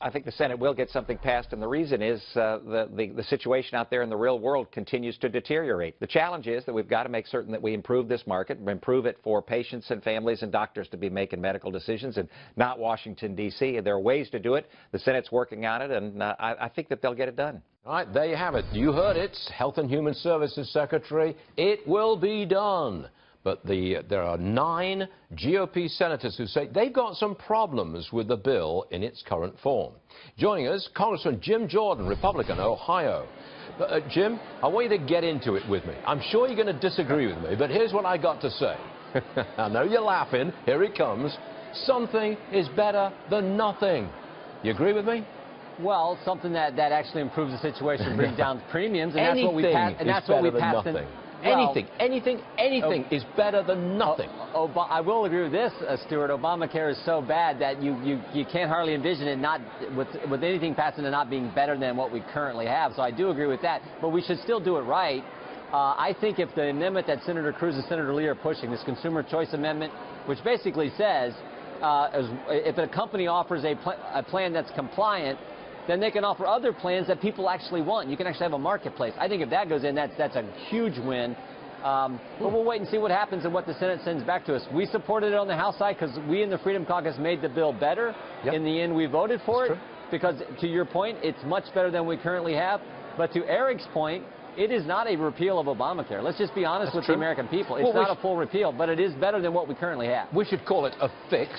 I think the Senate will get something passed, and the reason is the situation out there in the real world continues to deteriorate. The challenge is that we've got to make certain that we improve this market, improve it for patients and families and doctors to be making medical decisions, and not Washington, D.C. And there are ways to do it. The Senate's working on it, and I think that they'll get it done. All right, there you have it. You heard it, Health and Human Services Secretary. It will be done. But there are 9 GOP senators who say they've got some problems with the bill in its current form. Joining us, Congressman Jim Jordan, Republican, Ohio. Jim, I want you to get into it with me. I'm sure you're going to disagree with me, but here's what I got to say. I know you're laughing. Here it comes. Something is better than nothing. You agree with me? Well, something that actually improves the situation, brings down premiums, and that's what we passed. And that's what we passed. Anything is better than nothing. I will agree with this, Stuart. Obamacare is so bad that you can't hardly envision it not with anything passing and not being better than what we currently have. So I do agree with that, but we should still do it right. I think if the amendment that Senator Cruz and Senator Lee are pushing, this Consumer Choice Amendment, which basically says if a company offers a plan that's compliant, then they can offer other plans that people actually want. You can actually have a marketplace. I think if that goes in, that's a huge win. But we'll wait and see what happens and what the Senate sends back to us. We supported it on the House side because we in the Freedom Caucus made the bill better. Yep. In the end, we voted for it because, to your point, it's much better than we currently have. But to Eric's point, it is not a repeal of Obamacare. Let's just be honest with the American people. It's not a full repeal, but it is better than what we currently have. We should call it a fix.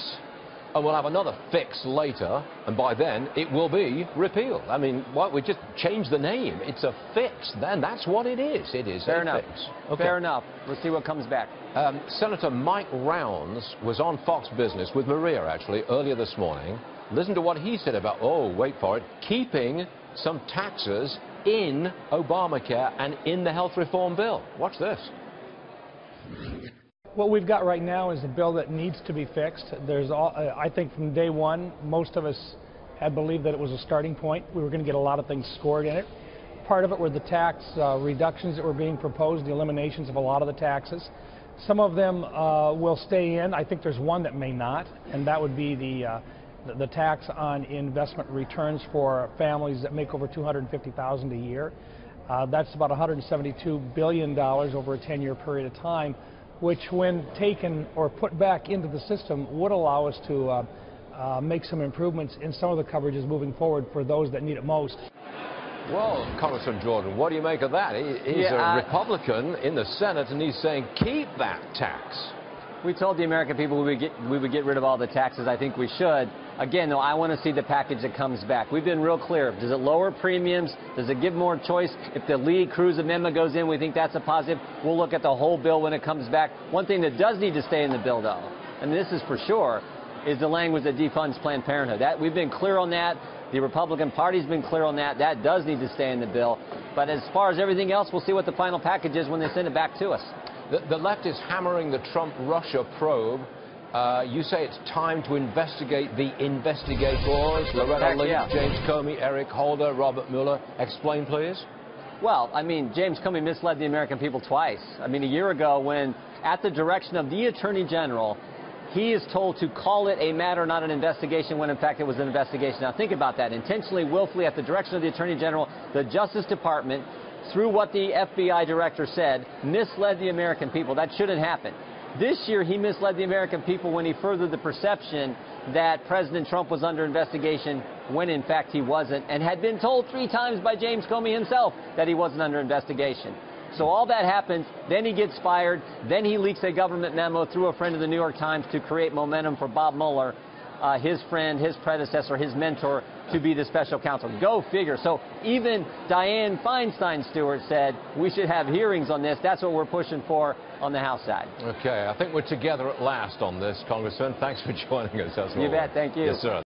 And we'll have another fix later, and by then it will be repealed. I mean, why we just change the name? It's a fix. Then that's what it is. It is Fair enough. Fix. Okay. Fair enough. We'll see what comes back. Senator Mike Rounds was on Fox Business with Maria, actually, earlier this morning. Listen to what he said about, wait for it, keeping some taxes in Obamacare and in the health reform bill. Watch this. What we've got right now is a bill that needs to be fixed. I think from day one, most of us had believed that it was a starting point. We were going to get a lot of things scored in it. Part of it were the tax reductions that were being proposed, the eliminations of a lot of the taxes. Some of them will stay in. I think there's one that may not, and that would be the tax on investment returns for families that make over $250,000 a year. That's about $172 billion over a 10-year period of time, which when taken or put back into the system would allow us to make some improvements in some of the coverages moving forward for those that need it most. Well, Congressman Jordan, what do you make of that? He's a Republican in the Senate, and he's saying keep that tax. We told the American people we would get rid of all the taxes. I think we should. Again, though, I want to see the package that comes back. We've been real clear. Does it lower premiums? Does it give more choice? If the Lee-Cruz amendment goes in, we think that's a positive. We'll look at the whole bill when it comes back. One thing that does need to stay in the bill, though, and this is for sure, is the language that defunds Planned Parenthood. We've been clear on that. The Republican Party's been clear on that. That does need to stay in the bill. But as far as everything else, we'll see what the final package is when they send it back to us. The left is hammering the Trump-Russia probe. You say it's time to investigate the investigators. Loretta Lynch, James Comey, Eric Holder, Robert Mueller. Explain, please. Well, I mean, James Comey misled the American people twice. I mean, a year ago when, at the direction of the Attorney General, he is told to call it a matter, not an investigation, when in fact it was an investigation. Now think about that. Intentionally, willfully, at the direction of the Attorney General, the Justice Department, through what the FBI director said, misled the American people. That shouldn't happen. This year, he misled the American people when he furthered the perception that President Trump was under investigation when, in fact, he wasn't, and had been told 3 times by James Comey himself that he wasn't under investigation. So all that happens, then he gets fired, then he leaks a government memo through a friend of the New York Times to create momentum for Bob Mueller, his friend, his predecessor, his mentor, to be the special counsel. Go figure. So even Dianne Feinstein, Stewart, said we should have hearings on this. That's what we're pushing for on the House side. Okay, I think we're together at last on this, Congressman. Thanks for joining us. You bet. Thank you. Yes, sir.